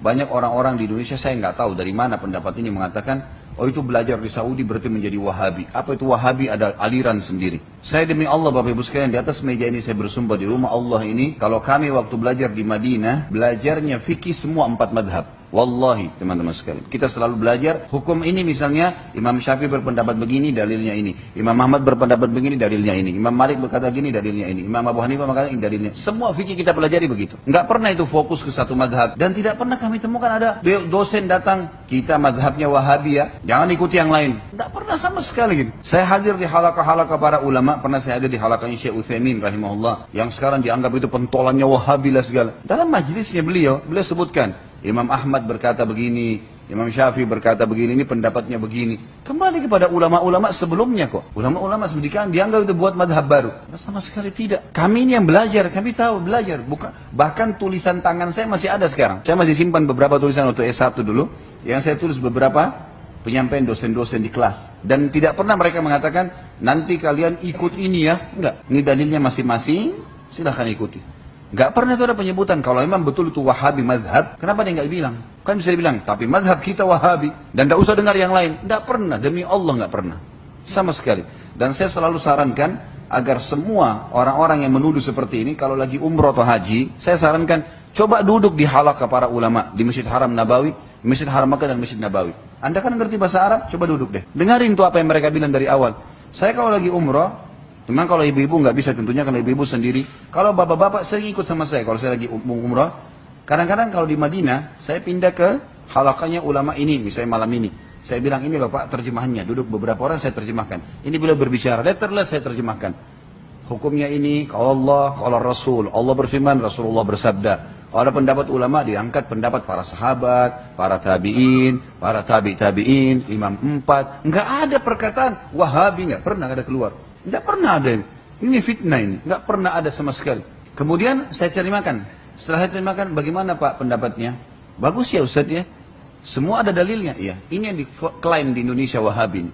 banyak orang-orang di Indonesia, saya nggak tahu dari mana pendapat ini mengatakan, oh itu belajar di Saudi berarti menjadi Wahabi. Apa itu Wahabi? Ada aliran sendiri. Saya demi Allah Bapak Ibu sekalian, di atas meja ini saya bersumpah di rumah Allah ini, kalau kami waktu belajar di Madinah, belajarnya fikih semua 4 madhab. Wallahi teman-teman sekalian, kita selalu belajar hukum ini. Misalnya Imam Syafi'i berpendapat begini, dalilnya ini. Imam Ahmad berpendapat begini, dalilnya ini. Imam Malik berkata gini, dalilnya ini. Imam Abu Hanifah berkata ini, dalilnya. Semua fikih kita pelajari begitu. Nggak pernah itu fokus ke satu madhab. Dan tidak pernah kami temukan ada dosen datang, kita madhabnya Wahabi ya, jangan ikuti yang lain. Nggak pernah sama sekali gitu. Saya hadir di halaqah-halaqah para ulama, pernah saya hadir di halaqahnya Syekh Utsaimin rahimahullah, yang sekarang dianggap itu pentolannya Wahabi lah segala. Dalam majlisnya beliau sebutkan, Imam Ahmad berkata begini, Imam Syafi'i berkata begini, ini pendapatnya begini. Kembali kepada ulama-ulama sebelumnya kok. Ulama-ulama sebelumnya dianggap itu buat madhab baru. Nah, sama sekali tidak. Kami ini yang belajar, kami tahu belajar. Bahkan tulisan tangan saya masih ada sekarang. Saya masih simpan beberapa tulisan waktu S1 dulu, yang saya tulis beberapa penyampaian dosen-dosen di kelas. Dan tidak pernah mereka mengatakan, nanti kalian ikut ini ya. Enggak. Ini dalilnya masing-masing, silahkan ikuti. Gak pernah itu ada penyebutan, kalau memang betul itu Wahabi mazhab, kenapa dia gak bilang? Kan bisa dibilang, tapi mazhab kita Wahabi, dan gak usah dengar yang lain. Gak pernah, demi Allah gak pernah. Sama sekali. Dan saya selalu sarankan, agar semua orang-orang yang menuduh seperti ini, kalau lagi umroh atau haji, saya sarankan, coba duduk di halaqah para ulama, di Masjid Haram Nabawi, Masjid Haram Makkah dan Masjid Nabawi. Anda kan ngerti bahasa Arab, coba duduk deh. Dengarin tuh apa yang mereka bilang dari awal. Saya kalau lagi umroh, memang kalau ibu-ibu nggak bisa tentunya karena ibu-ibu sendiri. Kalau bapak-bapak sering ikut sama saya kalau saya lagi umrah. Kadang-kadang kalau di Madinah saya pindah ke halaqahnya ulama ini, misalnya malam ini. Saya bilang ini bapak terjemahannya, duduk beberapa orang saya terjemahkan. Ini beliau berbicara, letterless saya terjemahkan. Hukumnya ini kalau Allah, kalau Rasul, Allah berfirman, Rasulullah bersabda. Kalau ada pendapat ulama diangkat pendapat para sahabat, para tabi'in, para tabi'in, imam 4. Nggak ada perkataan Wahabi, nggak pernah ada keluar. Tidak pernah ada ini. Ini fitnah ini. Tidak pernah ada sama sekali. Kemudian saya terjemahkan. Setelah saya terjemahkan, bagaimana Pak pendapatnya? Bagus ya Ustaz ya. Semua ada dalilnya. Iya. Ini yang diklaim di Indonesia Wahabi.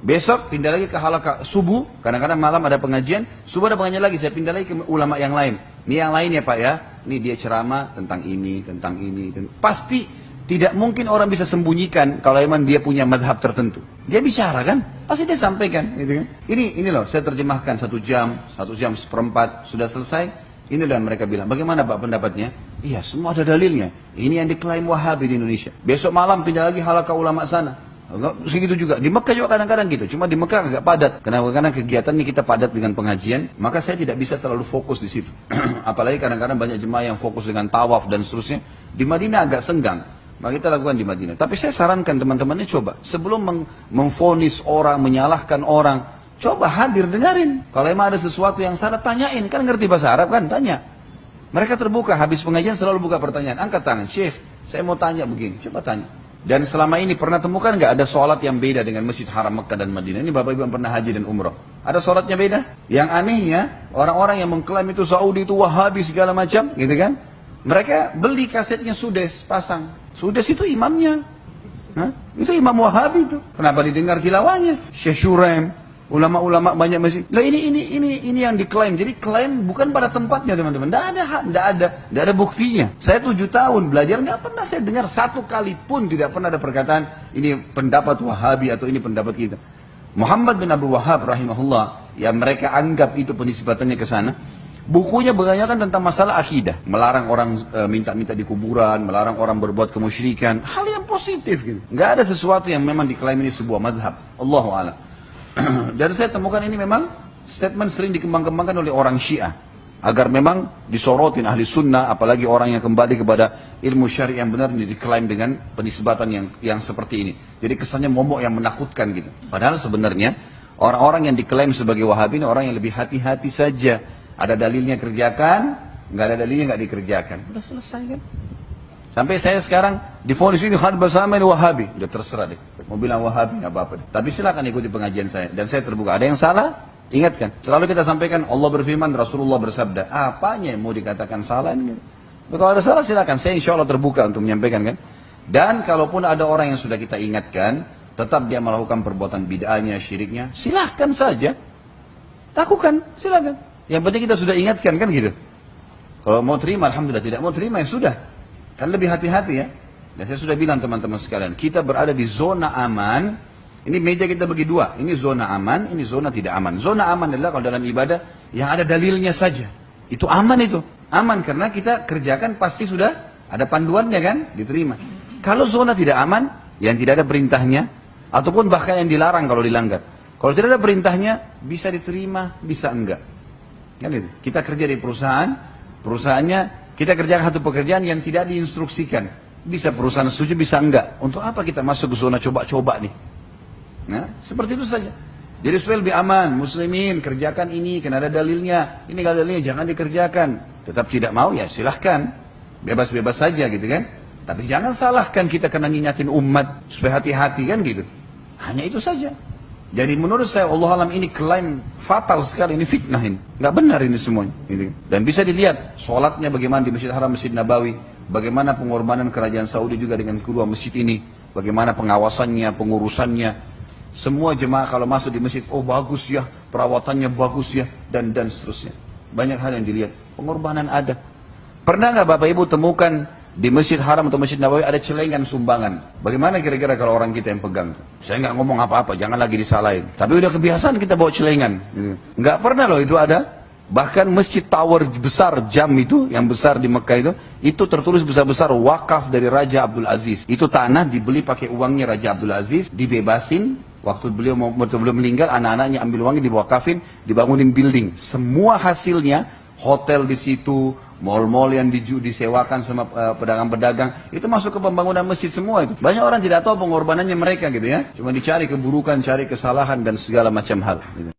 Besok pindah lagi ke halaqah subuh. Kadang-kadang malam ada pengajian. Subuh ada pengajian lagi. Saya pindah lagi ke ulama yang lain. Ini yang lain ya Pak ya. Ini dia ceramah tentang ini, tentang ini. Pasti tidak mungkin orang bisa sembunyikan kalau memang dia punya madhab tertentu. Dia bicara kan, pasti dia sampaikan. Gitu kan? Ini loh, saya terjemahkan 1 jam, 1 jam seperempat, sudah selesai. Ini loh mereka bilang, bagaimana Pak pendapatnya? Iya, semua ada dalilnya. Ini yang diklaim Wahabi di Indonesia. Besok malam pindah lagi halaqah ulama sana. Segitu juga. Di Mekah juga kadang-kadang gitu. Cuma di Mekah agak padat. Karena kegiatan ini kita padat dengan pengajian. Maka saya tidak bisa terlalu fokus di situ. Apalagi kadang-kadang banyak jemaah yang fokus dengan tawaf dan seterusnya. Di Madinah agak senggang. Maka kita lakukan di Madinah. Tapi saya sarankan teman-temannya coba. Sebelum memvonis orang, menyalahkan orang. Coba hadir, dengarin. Kalau emang ada sesuatu yang salah, tanyain. Kan ngerti bahasa Arab kan? Tanya. Mereka terbuka. Habis pengajian selalu buka pertanyaan. Angkat tangan. Syekh, saya mau tanya begini. Coba tanya. Dan selama ini pernah temukan nggak ada sholat yang beda dengan Masjid Haram Mekah dan Madinah? Ini Bapak Ibu yang pernah haji dan umrah. Ada sholatnya beda? Yang anehnya, orang-orang yang mengklaim itu Saudi itu Wahabi segala macam. Gitu kan? Mereka beli kasetnya Sudes, pasang. Sudes itu imamnya. Itu imam Wahabi itu. Kenapa didengar tilawahnya? Syekh Shuraim, ulama-ulama banyak masjid. Lah ini yang diklaim. Jadi klaim bukan pada tempatnya teman-teman. Tidak ada buktinya. Saya 7 tahun belajar, nggak pernah saya dengar satu kali pun tidak pernah ada perkataan ini pendapat Wahabi atau ini pendapat kita. Muhammad bin Abdul Wahhab rahimahullah, yang mereka anggap itu penisbatannya ke sana. Bukunya kebanyakan tentang masalah akidah, melarang orang minta-minta di kuburan, melarang orang berbuat kemusyrikan, hal yang positif gitu. Nggak ada sesuatu yang memang diklaim ini sebuah mazhab. Allahu a'lam. Dan saya temukan ini memang statement sering dikembang-kembangkan oleh orang Syiah agar memang disorotin ahli sunnah, apalagi orang yang kembali kepada ilmu syari yang benar ini diklaim dengan penisbatan yang seperti ini. Jadi kesannya momok yang menakutkan gitu. Padahal sebenarnya orang-orang yang diklaim sebagai Wahabi ini orang yang lebih hati-hati saja. Ada dalilnya kerjakan, nggak ada dalilnya nggak dikerjakan. Udah selesai kan? Sampai saya sekarang divonis ini khad bersama ini Wahabi. Udah terserah deh. Mau bilang Wahabi nggak apa-apa deh. Tapi silakan ikuti pengajian saya dan saya terbuka. Ada yang salah? Ingatkan. Selalu kita sampaikan Allah berfirman, Rasulullah bersabda. Apanya yang mau dikatakan salah ini? Kalau ada salah silakan. Saya insya Allah terbuka untuk menyampaikan kan. Dan kalaupun ada orang yang sudah kita ingatkan, tetap dia melakukan perbuatan bid'ahnya, syiriknya, silahkan saja. Lakukan, silakan. Yang penting kita sudah ingatkan kan gitu. Kalau mau terima, alhamdulillah. Tidak mau terima, ya sudah. Kan lebih hati-hati ya. Dan saya sudah bilang teman-teman sekalian, kita berada di zona aman. Ini meja kita bagi dua. Ini zona aman, ini zona tidak aman. Zona aman adalah kalau dalam ibadah yang ada dalilnya saja. Itu aman itu. Aman karena kita kerjakan pasti sudah ada panduannya kan, diterima. Kalau zona tidak aman, yang tidak ada perintahnya, ataupun bahkan yang dilarang kalau dilanggar. Kalau tidak ada perintahnya, bisa diterima, bisa enggak. Kan itu. Kita kerja di perusahaannya, kita kerjakan satu pekerjaan yang tidak diinstruksikan. Bisa perusahaan setuju, bisa enggak. Untuk apa kita masuk ke zona coba-coba nih? Nah, seperti itu saja. Jadi supaya lebih aman, muslimin kerjakan ini, karena ada dalilnya. Ini kalau dalilnya jangan dikerjakan. Tetap tidak mau ya silahkan. Bebas-bebas saja gitu kan. Tapi jangan salahkan kita karena ngingatin umat supaya hati-hati kan gitu. Hanya itu saja. Jadi menurut saya Allah alam ini klaim fatal sekali, ini fitnah ini. Nggak benar ini semuanya. Gitu. Dan bisa dilihat sholatnya bagaimana di Masjid Haram, Masjid Nabawi. Bagaimana pengorbanan kerajaan Saudi juga dengan kedua masjid ini. Bagaimana pengawasannya, pengurusannya. Semua jemaah kalau masuk di masjid, oh bagus ya, perawatannya bagus ya, dan seterusnya. Banyak hal yang dilihat. Pengorbanan ada. Pernah nggak Bapak Ibu temukan di Masjid Haram atau Masjid Nabawi ada celengan sumbangan? Bagaimana kira-kira kalau orang kita yang pegang? Saya nggak ngomong apa-apa, jangan lagi disalahin. Tapi udah kebiasaan kita bawa celengan. Nggak pernah loh itu ada. Bahkan masjid tower besar jam itu, yang besar di Mekah itu tertulis besar-besar wakaf dari Raja Abdul Aziz. Itu tanah dibeli pakai uangnya Raja Abdul Aziz, dibebasin. Waktu beliau meninggal, anak-anaknya ambil uangnya diwakafin, dibangunin building. Semua hasilnya, hotel di situ, mal-mal yang disewakan sama pedagang-pedagang, itu masuk ke pembangunan masjid semua itu. Banyak orang tidak tahu pengorbanannya mereka gitu ya. Cuma dicari keburukan, cari kesalahan dan segala macam hal. Gitu.